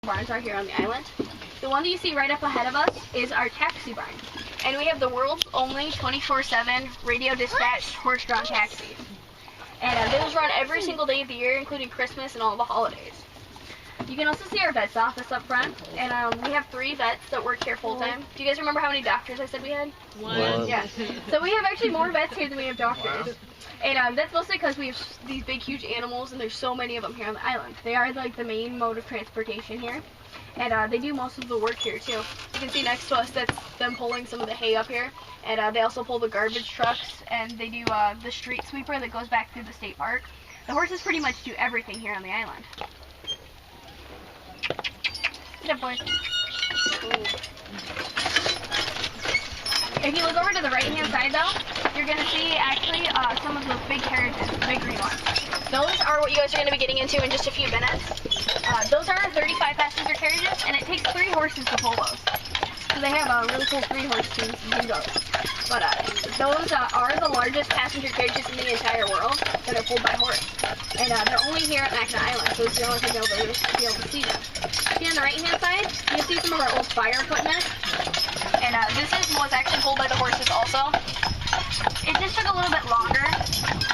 Barns are here on the island. The one that you see right up ahead of us is our taxi barn. And we have the world's only 24/7 radio dispatched horse-drawn taxi. And those run every single day of the year, including Christmas and all the holidays. You can also see our vet's office up front, and we have 3 vets that work here full-time. Do you guys remember how many doctors I said we had? 1. Yeah. So we have actually more vets here than we have doctors. Wow. And that's mostly because we have these big, huge animals, and there's so many of them here on the island. They are like the main mode of transportation here, and they do most of the work here too. You can see next to us, that's them pulling some of the hay up here, and they also pull the garbage trucks, and they do the street sweeper that goes back through the state park. The horses pretty much do everything here on the island. Good boys. If you look over to the right-hand side, though, you're going to see actually some of those big carriages, the big green ones. Those are what you guys are going to be getting into in just a few minutes. Those are 35-passenger carriages, and it takes 3 horses to pull those. So they have a really cool 3-horse teams to do those. But those are the largest passenger carriages in the entire world that are pulled by horse. And they're only here at Mackinac Island, so it's the only thing you'll be able to see them. See on the right-hand side, you'll see some of our old fire equipment. And this was actually pulled by the horses also. It just took a little bit longer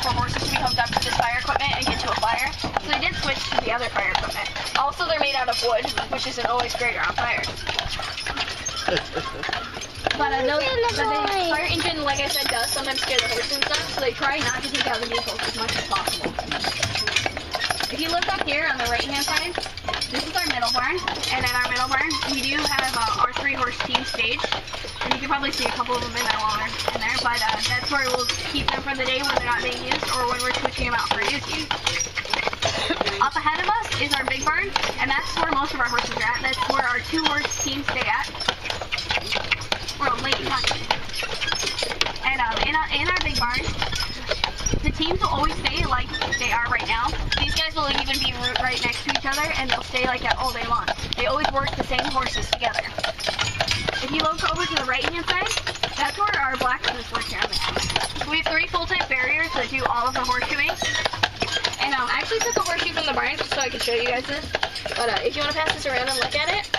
for horses to be hooked up to this fire equipment and get to a fire. So they did switch to the other fire equipment. Also, they're made out of wood, which isn't always great around fire. But the fire engine, like I said, does sometimes scare the horses and stuff, so they try not to take out the vehicles as much as possible. If you look up here on the right-hand side, this is our middle barn, and in our middle barn, we do have our 3-horse team staged, and you can probably see a couple of them in there while they're in there, but that's where we'll keep them for the day when they're not being used, or when we're switching them out for using. Up ahead of us is our big barn, and that's where most of our horses are at. That's where our 2-horse teams stay at. We're on Lake Country. And in our big barn, the teams will always stay like they are right now. These guys will even be right next to each other, and they'll stay like that all day long. They always work the same horses together. If you look over to the right-hand side, that's where our blacksmiths work here on the island. We have 3 full-time farriers that do all of the horseshoeing. And I actually took a horseshoe from the barn just so I could show you guys this. But if you want to pass this around and look at it,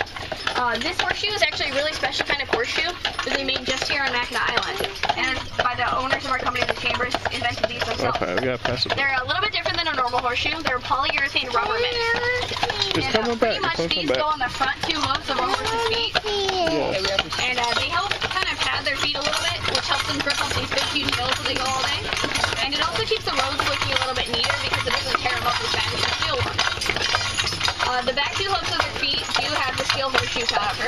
this horseshoe is actually a really special kind of horseshoe that they made just here on Mackinac Island. And it's by the owners of our company, the Chambers, invented these themselves. Okay, we gotta pass it. They're a little bit different than a normal horseshoe. They're polyurethane rubber mitts. And pretty much these go on the front 2 hooves of a horse's feet. Yes. And they help kind of pad their feet a little bit, which helps them grip up these big, huge hills that they go all day. And it also keeps the roads looking a little bit neater because it doesn't tear them up as bad as the steel ones. The back 2 hooves of their feet do have the steel horseshoes, however.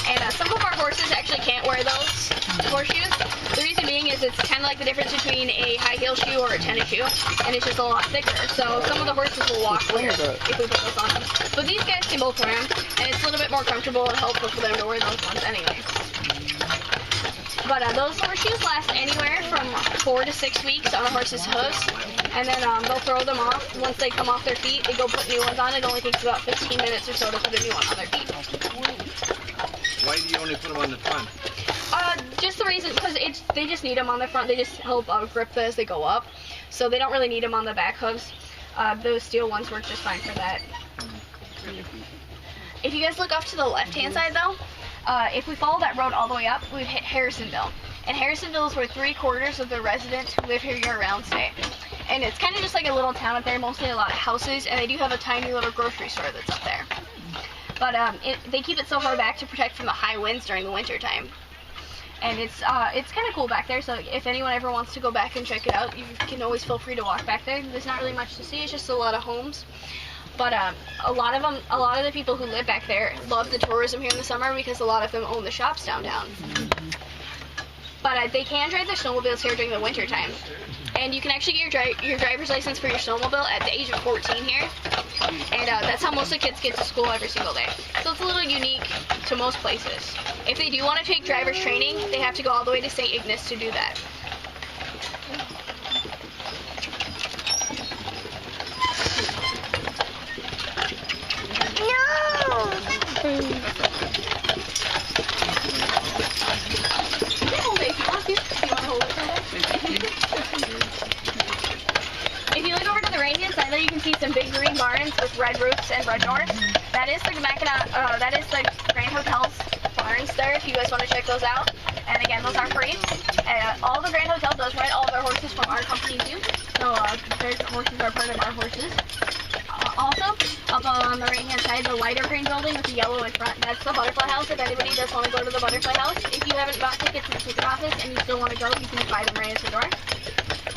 And some of our horses actually can't wear those horseshoes. The reason being is it's kind of like the difference between a high heel shoe or a tennis shoe, and it's just a lot thicker. So some of the horses will walk weird if we put those on them. But these guys can both wear them, and it's a little bit more comfortable and helpful for them to wear those ones anyway. But those horseshoes last anywhere from 4 to 6 weeks on a horse's hooves, and then they'll throw them off. Once they come off their feet, they go put new ones on. It only takes about 15 minutes or so to put a new one on their feet. Why do you only put them on the front? Just the reason, because they just need them on the front. They just help grip as they go up, so they don't really need them on the back hooves. Those steel ones work just fine for that. If you guys look off to the left-hand side, though, if we follow that road all the way up, we've hit Harrisonville. And Harrisonville is where 3/4 of the residents who live here year-round stay. And it's kind of just like a little town up there, mostly a lot of houses, and they do have a tiny little grocery store that's up there. But they keep it so far back to protect from the high winds during the winter time. And it's kind of cool back there, so if anyone ever wants to go back and check it out, you can always feel free to walk back there. There's not really much to see, it's just a lot of homes. But a lot of the people who live back there love the tourism here in the summer because a lot of them own the shops downtown. But they can drive their snowmobiles here during the winter time. And you can actually get your driver's license for your snowmobile at the age of 14 here. And that's how most of the kids get to school every single day. So it's a little unique to most places. If they do want to take driver's training, they have to go all the way to St. Ignace to do that. If you look over to the right-hand side, there you can see some big green barns with red roofs and red doors. that is the that is the Grand Hotel's barns there, if you guys want to check those out. And again, those are free. All the Grand Hotel does rent all their horses from our company too. So their horses are part of our horses. Also, up on the right-hand side, the lighter green building with the yellow in front, that's the Butterfly House. If anybody does want to go to the Butterfly House, if you haven't bought tickets in the ticket office and you still want to go, you can buy them right at the door.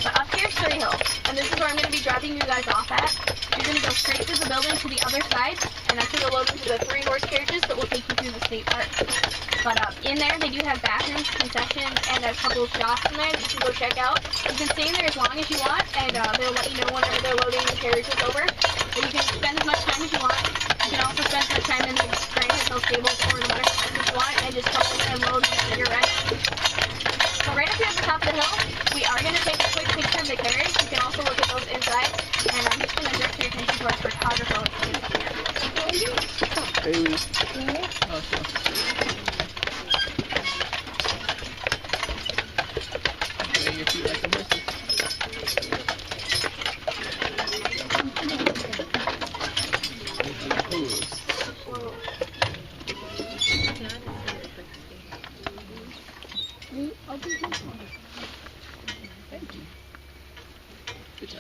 But up here's Surrey Hills, and this is where I'm going to be dropping you guys off at. You're going to go straight through the building to the other side, and that's going to load into the 3-horse carriages that will take you through the state park. But in there, they do have bathrooms, concessions, and a couple of shops in there that you can go check out. You can stay in there as long as you want, and they'll let you know whenever they're loading the carriages over. But you can spend as much time as you want. You can also spend as much time in the Grand Hotel stables or the Butterfly if you want, and just go in and load whenever you're ready. So right up here at the top of the hill, we are going to take a quick picture of the carriage. You can also look at those inside, and I'm just going to direct your attention to our photographer. Bailey. Your feet like the horses. I'll do this one.